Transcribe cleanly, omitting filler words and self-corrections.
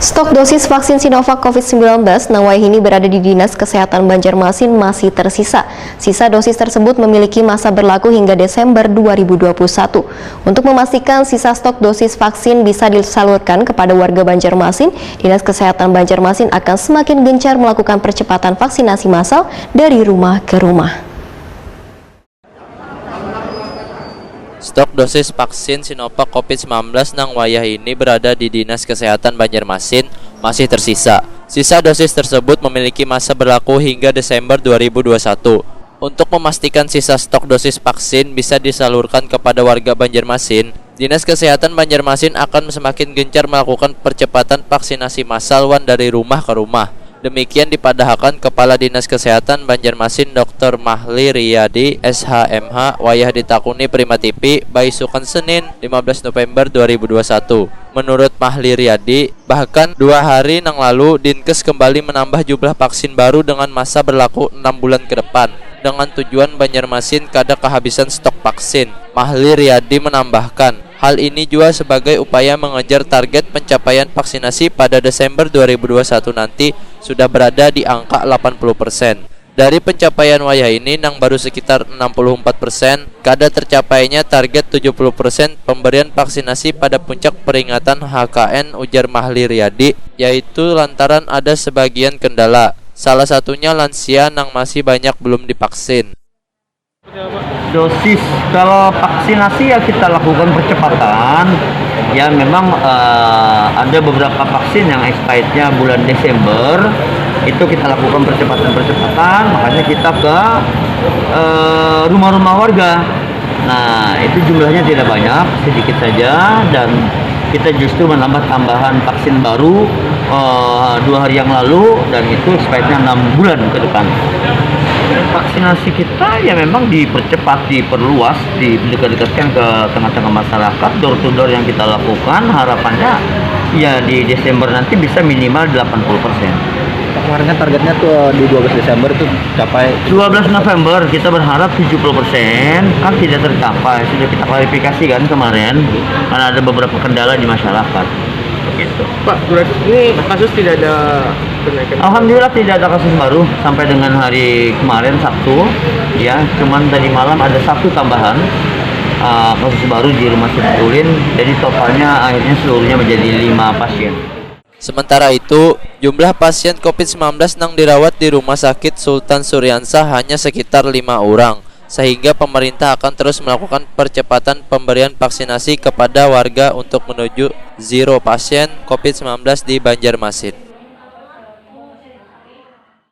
Stok dosis vaksin Sinovac COVID-19 Nawayhini berada di Dinas Kesehatan Banjarmasin masih tersisa. Sisa dosis tersebut memiliki masa berlaku hingga Desember 2021. Untuk memastikan sisa stok dosis vaksin bisa disalurkan kepada warga Banjarmasin, Dinas Kesehatan Banjarmasin akan semakin gencar melakukan percepatan vaksinasi massal dari rumah ke rumah. Stok dosis vaksin Sinovac COVID-19 nang wayah ini berada di Dinas Kesehatan Banjarmasin masih tersisa. Sisa dosis tersebut memiliki masa berlaku hingga Desember 2021. Untuk memastikan sisa stok dosis vaksin bisa disalurkan kepada warga Banjarmasin, Dinas Kesehatan Banjarmasin akan semakin gencar melakukan percepatan vaksinasi massal dari rumah ke rumah. Demikian dipadahkan Kepala Dinas Kesehatan Banjarmasin Dr. Mahli Riyadi SHMH wayah ditakuni Prima TV Baisukan Senin 15 November 2021. Menurut Mahli Riyadi, bahkan 2 hari nang lalu Dinkes kembali menambah jumlah vaksin baru dengan masa berlaku 6 bulan ke depan dengan tujuan Banjarmasin kada kehabisan stok vaksin. Mahli Riyadi menambahkan, hal ini juga sebagai upaya mengejar target pencapaian vaksinasi pada Desember 2021 nanti sudah berada di angka 80%. Dari pencapaian wayah ini nang baru sekitar 64%, kada tercapainya target 70% pemberian vaksinasi pada puncak peringatan HKN, ujar Mahli Riyadi, yaitu lantaran ada sebagian kendala. Salah satunya lansia nang masih banyak belum divaksin. Dosis kalau vaksinasi ya kita lakukan percepatan. Ya memang ada beberapa vaksin yang expirednya bulan Desember, itu kita lakukan percepatan. Makanya kita ke rumah-rumah warga. Nah itu jumlahnya tidak banyak, sedikit saja, dan kita justru menambah tambahan vaksin baru 2 hari yang lalu, dan itu expirednya 6 bulan ke depan. Vaksinasi kita ya memang dipercepat, diperluas, didekat-dekatkan ke tengah-tengah masyarakat. Door to door yang kita lakukan, harapannya ya di Desember nanti bisa minimal 80%. Kemarin kan targetnya tuh di 12 Desember itu capai 12 November kita berharap 70%, kan tidak tercapai. Sudah kita klarifikasi kan kemarin, karena ada beberapa kendala di masyarakat. Begitu. Pak, ini kasus tidak ada kenaikan? Alhamdulillah tidak ada kasus baru sampai dengan hari kemarin Sabtu. Ya, cuman tadi malam ada 1 tambahan kasus baru di Rumah Sakit Ulin. Jadi totalnya akhirnya seluruhnya menjadi 5 pasien. Sementara itu, jumlah pasien COVID-19 yang dirawat di Rumah Sakit Sultan Suryansah hanya sekitar 5 orang, sehingga pemerintah akan terus melakukan percepatan pemberian vaksinasi kepada warga untuk menuju zero pasien COVID-19 di Banjarmasin.